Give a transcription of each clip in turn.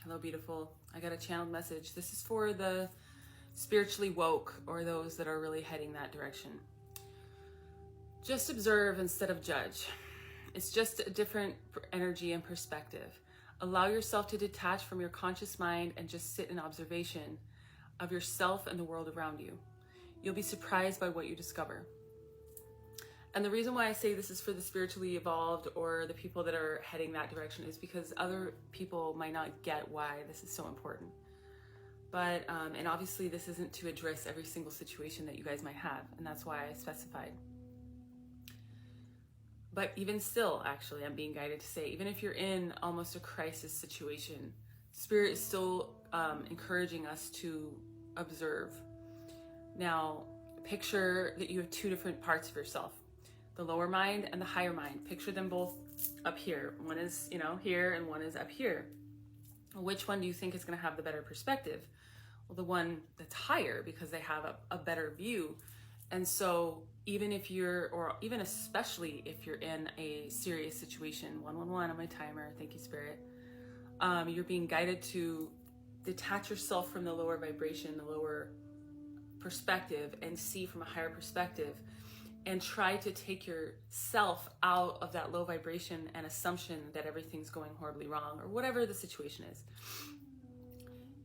Hello, beautiful. I got a channeled message. This is for the spiritually woke or those that are really heading that direction. Just observe instead of judge. It's just a different energy and perspective. Allow yourself to detach from your conscious mind and just sit in observation of yourself and the world around you. You'll be surprised by what you discover. And the reason why I say this is for the spiritually evolved or the people that are heading that direction is because other people might not get why this is so important. But, and obviously this isn't to address every single situation that you guys might have, and that's why I specified. But even still, actually, I'm being guided to say, even if you're in almost a crisis situation, Spirit is still encouraging us to observe. Now, picture that you have two different parts of yourself. The lower mind and the higher mind. Picture them both up here. One is, here and one is up here. Which one do you think is going to have the better perspective? Well, the one that's higher because they have a better view. And so even if you're, or even especially if you're in a serious situation, 111 on my timer, thank you, Spirit, you're being guided to detach yourself from the lower vibration, the lower perspective, and see from a higher perspective. And try to take yourself out of that low vibration and assumption that everything's going horribly wrong or whatever the situation is.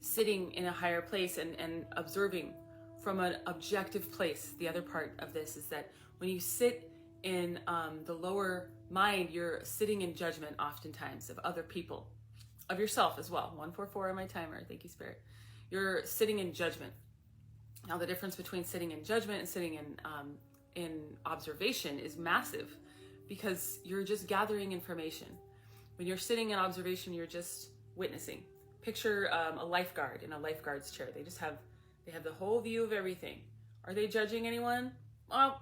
Sitting in a higher place and observing from an objective place. The other part of this is that when you sit in the lower mind, you're sitting in judgment oftentimes of other people, of yourself as well. 144 on my timer. Thank you, Spirit. You're sitting in judgment. Now, the difference between sitting in judgment and sitting in observation is massive because you're just gathering information. When you're sitting in observation, you're just witnessing. Picture a lifeguard in a lifeguard's chair. They have the whole view of everything. Are they judging anyone? Well,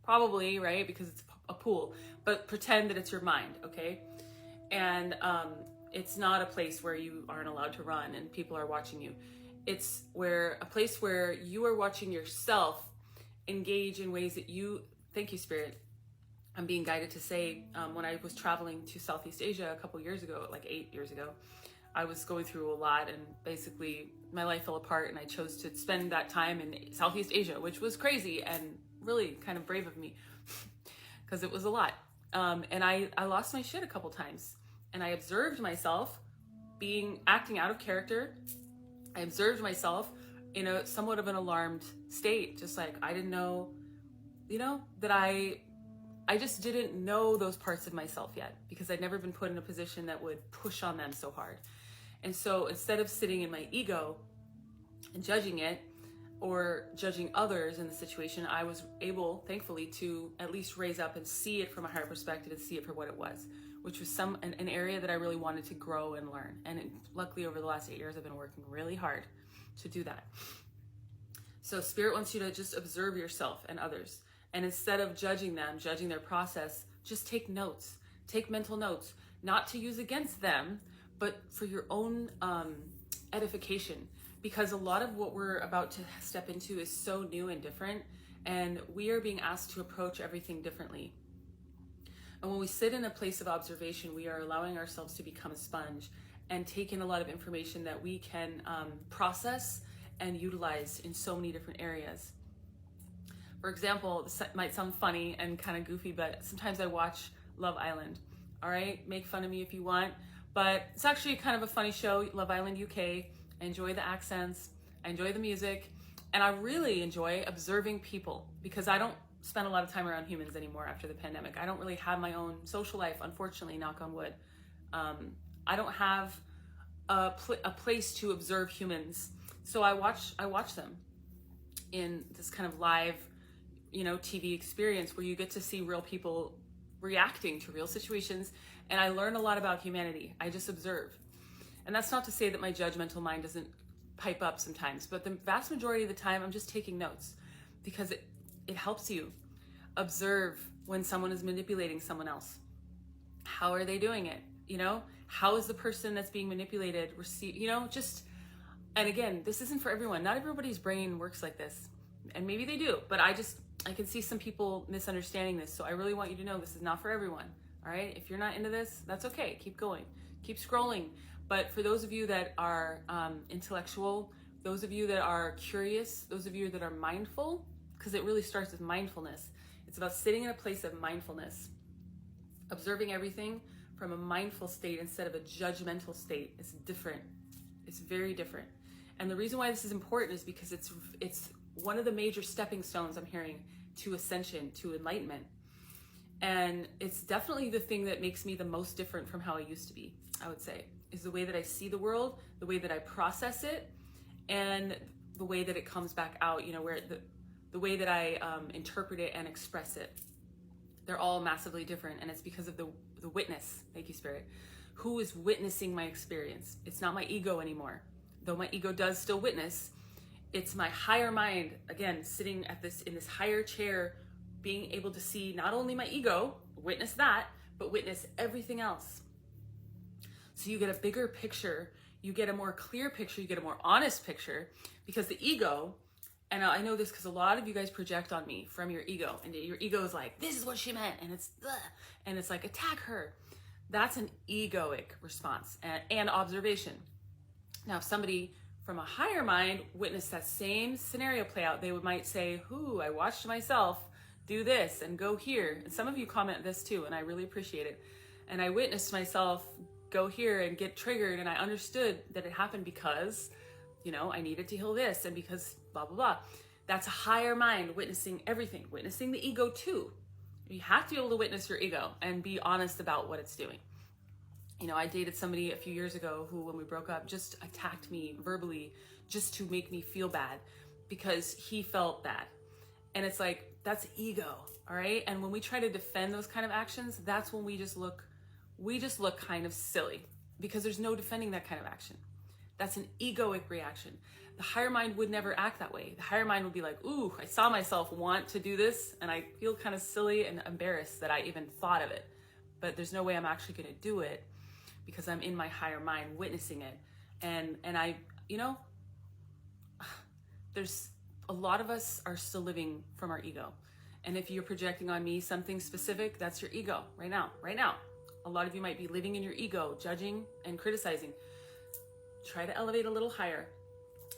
probably, right? Because it's a pool. But pretend that it's your mind, okay? And it's not a place where you aren't allowed to run and people are watching you. It's a place where you are watching yourself engage in ways that you, thank you, Spirit. I'm being guided to say, when I was traveling to Southeast Asia a couple years ago, like 8 years ago, I was going through a lot and basically my life fell apart and I chose to spend that time in Southeast Asia, which was crazy and really kind of brave of me because it was a lot. And I lost my shit a couple times and I observed myself acting out of character. I observed myself in a somewhat of an alarmed state, just like I didn't know, that I just didn't know those parts of myself yet because I'd never been put in a position that would push on them so hard. And so instead of sitting in my ego and judging it or judging others in the situation, I was able, thankfully, to at least raise up and see it from a higher perspective and see it for what it was, which was an area that I really wanted to grow and learn. And luckily over the last 8 years, I've been working really hard to do that. So Spirit wants you to just observe yourself and others. And instead of judging them, judging their process, just take notes, take mental notes, not to use against them, but for your own edification. Because a lot of what we're about to step into is so new and different. And we are being asked to approach everything differently. And when we sit in a place of observation, we are allowing ourselves to become a sponge and take in a lot of information that we can process and utilize in so many different areas. For example, this might sound funny and kind of goofy, but sometimes I watch Love Island. All right, make fun of me if you want, but it's actually kind of a funny show, Love Island UK. I enjoy the accents, I enjoy the music, and I really enjoy observing people because I don't spend a lot of time around humans anymore after the pandemic. I don't really have my own social life, unfortunately, knock on wood. I don't have a place to observe humans. So I watch them in this kind of live, TV experience where you get to see real people reacting to real situations. And I learn a lot about humanity. I just observe. And that's not to say that my judgmental mind doesn't pipe up sometimes, but the vast majority of the time I'm just taking notes because it helps you observe when someone is manipulating someone else. How are they doing it? How is the person that's being manipulated and again, this isn't for everyone. Not everybody's brain works like this. And maybe they do, but I can see some people misunderstanding this. So I really want you to know this is not for everyone. All right. If you're not into this, that's okay. Keep going, keep scrolling. But for those of you that are intellectual, those of you that are curious, those of you that are mindful, because it really starts with mindfulness. It's about sitting in a place of mindfulness, observing everything from a mindful state instead of a judgmental state. It's different. It's very different. And the reason why this is important is because it's one of the major stepping stones I'm hearing to ascension, to enlightenment. And it's definitely the thing that makes me the most different from how I used to be, I would say, is the way that I see the world, the way that I process it, and the way that it comes back out, you know, where the way that I interpret it and express it. They're all massively different, and it's because of the witness, thank you, Spirit, who is witnessing my experience. It's not my ego anymore, though my ego does still witness. It's my higher mind, again, sitting in this higher chair, being able to see not only my ego, witness that, but witness everything else. So you get a bigger picture, you get a more clear picture, you get a more honest picture, because the ego, and I know this because a lot of you guys project on me from your ego, and your ego is like, this is what she meant, and it's like, attack her. That's an egoic response and observation. Now, if somebody from a higher mind witnessed that same scenario play out, they might say, I watched myself do this and go here. And some of you comment this too, and I really appreciate it. And I witnessed myself go here and get triggered, and I understood that it happened because, you know, I needed to heal this, and because blah, blah, blah. That's a higher mind witnessing everything, witnessing the ego too. You have to be able to witness your ego and be honest about what it's doing. You know, I dated somebody a few years ago who, when we broke up, just attacked me verbally just to make me feel bad because he felt bad. And it's like, that's ego, all right? And when we try to defend those kind of actions, that's when we just look kind of silly, because there's no defending that kind of action. That's an egoic reaction. The higher mind would never act that way. The higher mind would be like, ooh, I saw myself want to do this, and I feel kind of silly and embarrassed that I even thought of it. But there's no way I'm actually going to do it because I'm in my higher mind witnessing it. And I, you know, there's a lot of us are still living from our ego. And if you're projecting on me something specific, that's your ego right now. A lot of you might be living in your ego, judging and criticizing. Try to elevate a little higher.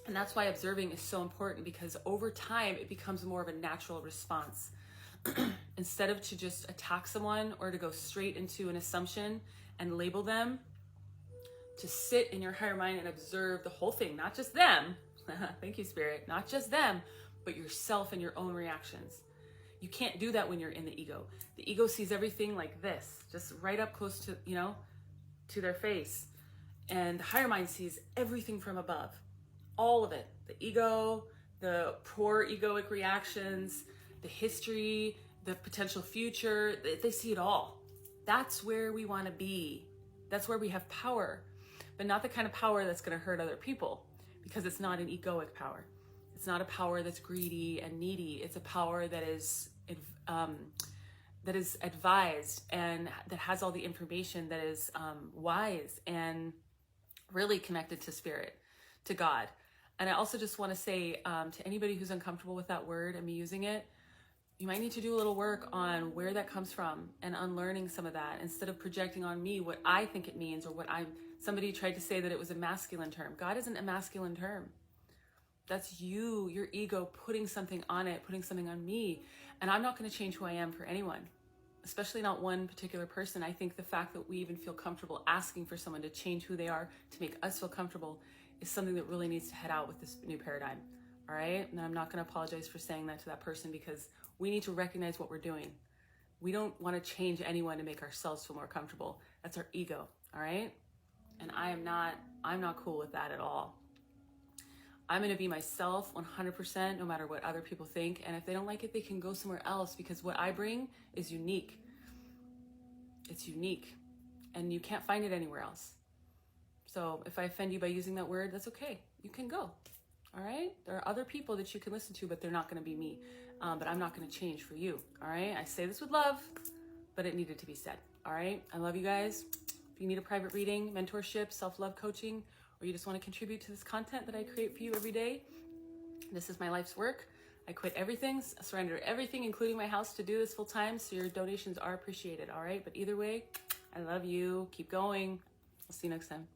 And that's why observing is so important, because over time it becomes more of a natural response. Instead of to just attack someone or to go straight into an assumption and label them, to sit in your higher mind and observe the whole thing, not just them. Thank you, Spirit. Not just them, but yourself and your own reactions. You can't do that when you're in the ego. The ego sees everything like this, just right up close to, you know, to their face. And the higher mind sees everything from above. All of it. The ego, the poor egoic reactions, the history, the potential future. They see it all. That's where we want to be. That's where we have power. But not the kind of power that's going to hurt other people, because it's not an egoic power. It's not a power that's greedy and needy. It's a power that is advised and that has all the information, that is wise and really connected to Spirit, to God. And I also just want to say to anybody who's uncomfortable with that word and me using it, you might need to do a little work on where that comes from and unlearning some of that, instead of projecting on me what I think it means, or somebody tried to say that it was a masculine term. God isn't a masculine term. That's you, your ego, putting something on it, putting something on me. And I'm not going to change who I am for anyone, especially not one particular person. I think the fact that we even feel comfortable asking for someone to change who they are to make us feel comfortable is something that really needs to head out with this new paradigm. All right? And I'm not going to apologize for saying that to that person, because we need to recognize what we're doing. We don't want to change anyone to make ourselves feel more comfortable. That's our ego. All right? And I'm not cool with that at all. I'm going to be myself 100%, no matter what other people think. And if they don't like it, they can go somewhere else, because what I bring is unique. It's unique. And you can't find it anywhere else. So if I offend you by using that word, that's okay. You can go. All right? There are other people that you can listen to, but they're not going to be me. But I'm not going to change for you. All right? I say this with love, but it needed to be said. All right? I love you guys. If you need a private reading, mentorship, self-love coaching, or you just want to contribute to this content that I create for you every day, this is my life's work. I quit everything, surrender everything, including my house, to do this full time. So your donations are appreciated. All right? But either way, I love you. Keep going. I'll see you next time.